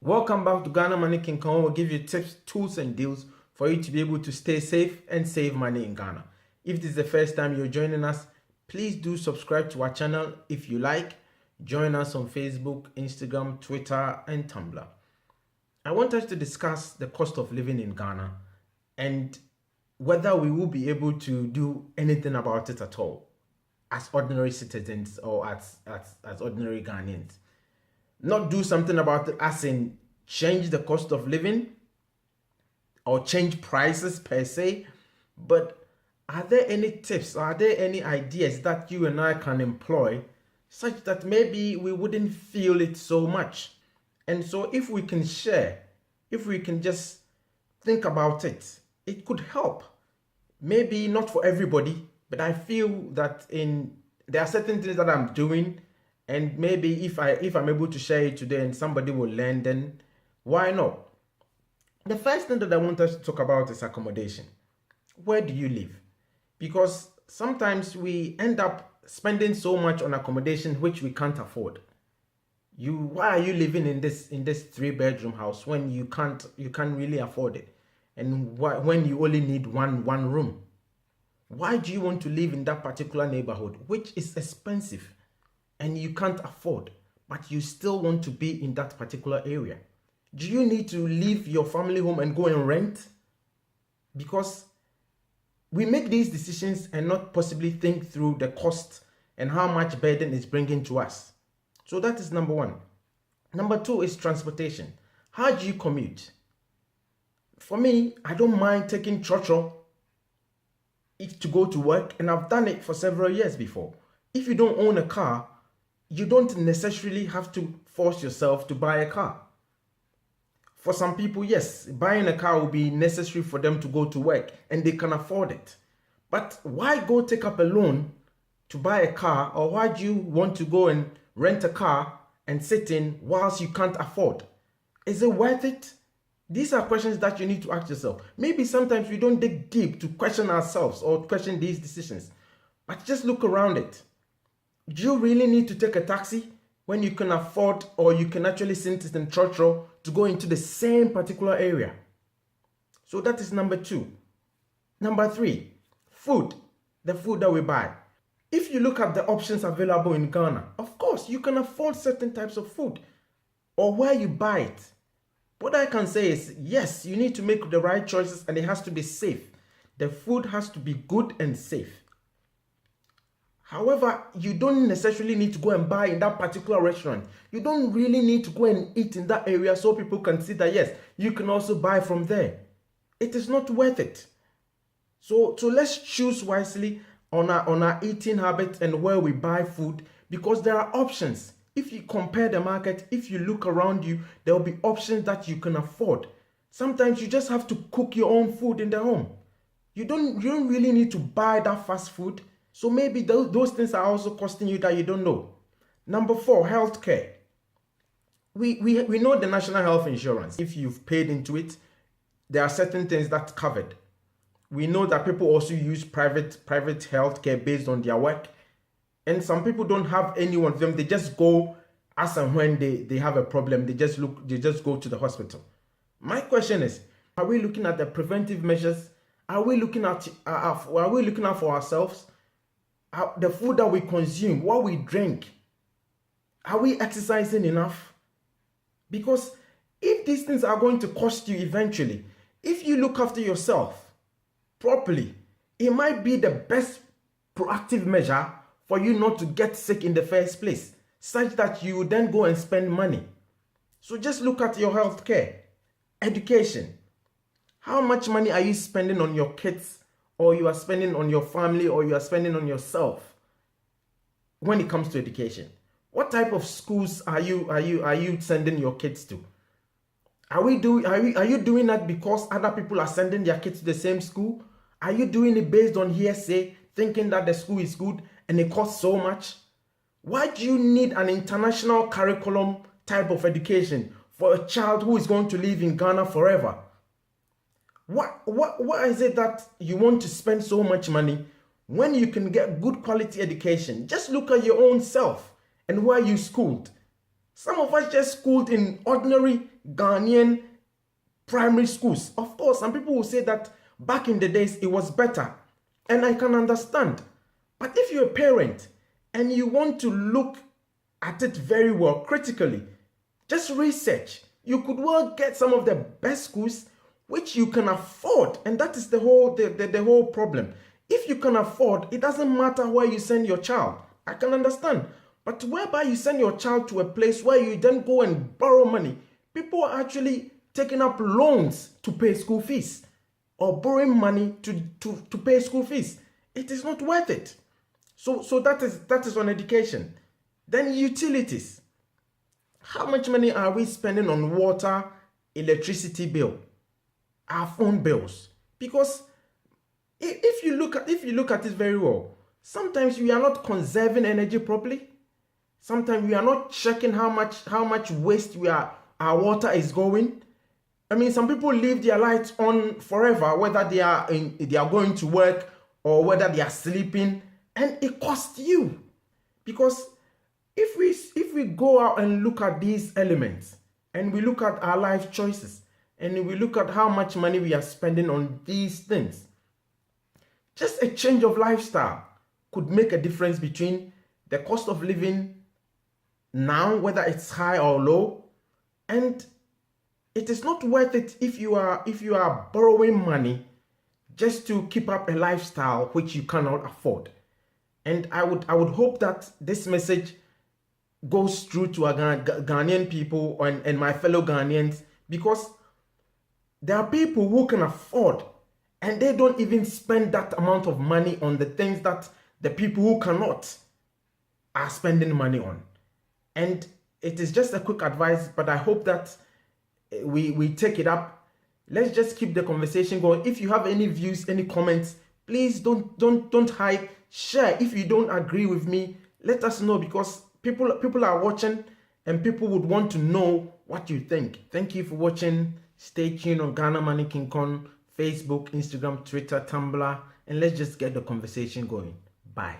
Welcome back to Ghana Money King. We'll give you tips, tools, and deals for you to be able to stay safe and save money in Ghana. If this is the first time you're joining us, please do subscribe to our channel if you like. Join us on Facebook, Instagram, Twitter, and Tumblr. I want us to discuss the cost of living in Ghana and whether we will be able to do anything about it at all as ordinary citizens or as ordinary Ghanaians. Not do something about it as in change the cost of living or change prices per se, but are there any tips, are there any ideas that you and I can employ such that maybe we wouldn't feel it so much? And so if we can share, if we can just think about it, it could help. Maybe not for everybody, but I feel that there are certain things that I'm doing, and maybe if I'm able to share it today and somebody will learn, then why not? The first thing that I want us to talk about is accommodation. Where do you live? Because sometimes we end up spending so much on accommodation which we can't afford. Why are you living in this 3-bedroom house when you can't really afford it? And when you only need one room? Why do you want to live in that particular neighborhood which is expensive and you can't afford, but you still want to be in that particular area? Do you need to leave your family home and go and rent? Because we make these decisions and not possibly think through the cost and how much burden it's bringing to us. So that is number one. Number two is transportation. How do you commute? For me, I don't mind taking church to go to work, and I've done it for several years before. If you don't own a car, you don't necessarily have to force yourself to buy a car. For some people, yes, buying a car will be necessary for them to go to work and they can afford it. But why go take up a loan to buy a car, or why do you want to go and rent a car and sit in whilst you can't afford? Is it worth it? These are questions that you need to ask yourself. Maybe sometimes we don't dig deep to question ourselves or question these decisions, but just look around it. Do you really need to take a taxi when you can afford, or you can actually sit in church to go into the same particular area? So that is number two. Number three, food. The food that we buy. If you look at the options available in Ghana, of course, you can afford certain types of food or where you buy it. What I can say is, yes, you need to make the right choices and it has to be safe. The food has to be good and safe. However, you don't necessarily need to go and buy in that particular restaurant. You don't really need to go and eat in that area so people can see that, yes, you can also buy from there. It is not worth it. So let's choose wisely on our eating habits and where we buy food, because there are options. If you compare the market, if you look around you, there will be options that you can afford. Sometimes you just have to cook your own food in the home. You don't really need to buy that fast food. So maybe those things are also costing you that you don't know. Number four, healthcare. We know the national health insurance. If you've paid into it, there are certain things that's covered. We know that people also use private healthcare based on their work. And some people don't have any one of them. They just go as and when they have a problem. They just go to the hospital. My question is, are we looking at the preventive measures? Are we looking out for ourselves? The food that we consume, what we drink, are we exercising enough? Because if these things are going to cost you eventually, if you look after yourself properly, it might be the best proactive measure for you not to get sick in the first place, such that you would then go and spend money. So just look at your health care. Education. How much money are you spending on your kids, or you are spending on your family, or you are spending on yourself when it comes to education? What type of schools are you sending your kids to? Are you doing that because other people are sending their kids to the same school? Are you doing it based on hearsay, thinking that the school is good and it costs so much? Why do you need an international curriculum type of education for a child who is going to live in Ghana forever? What is it that you want to spend so much money when you can get good quality education? Just look at your own self and where you schooled. Some of us just schooled in ordinary Ghanaian primary schools. Of course, some people will say that back in the days it was better, and I can understand. But if you're a parent and you want to look at it very well, critically, just research. You could well get some of the best schools which you can afford, and that is the whole problem. If you can afford, it doesn't matter where you send your child. I can understand. But whereby you send your child to a place where you then go and borrow money, people are actually taking up loans to pay school fees or borrowing money to pay school fees. It is not worth it. So that is on education. Then utilities. How much money are we spending on water, electricity bill, our phone bills? Because if you look at it very well, sometimes we are not conserving energy properly. Sometimes we are not checking how much waste our water is going. I mean, some people leave their lights on forever, whether they are going to work or whether they are sleeping, and it costs you. Because if we go out and look at these elements, and we look at our life choices, and we look at how much money we are spending on these things, just a change of lifestyle could make a difference between the cost of living now, whether it's high or low, and it is not worth it if you are borrowing money just to keep up a lifestyle which you cannot afford. And I would hope that this message goes through to our Ghanaian people and my fellow Ghanaians, because there are people who can afford and they don't even spend that amount of money on the things that the people who cannot are spending money on. And it is just a quick advice, but I hope that we take it up. Let's just keep the conversation going. If you have any views, any comments, please don't hide. Share. If you don't agree with me, let us know, because people are watching and people would want to know what you think. Thank you for watching. Stay tuned on Ghana Money King Kong, Facebook, Instagram, Twitter, Tumblr, and let's just get the conversation going. Bye.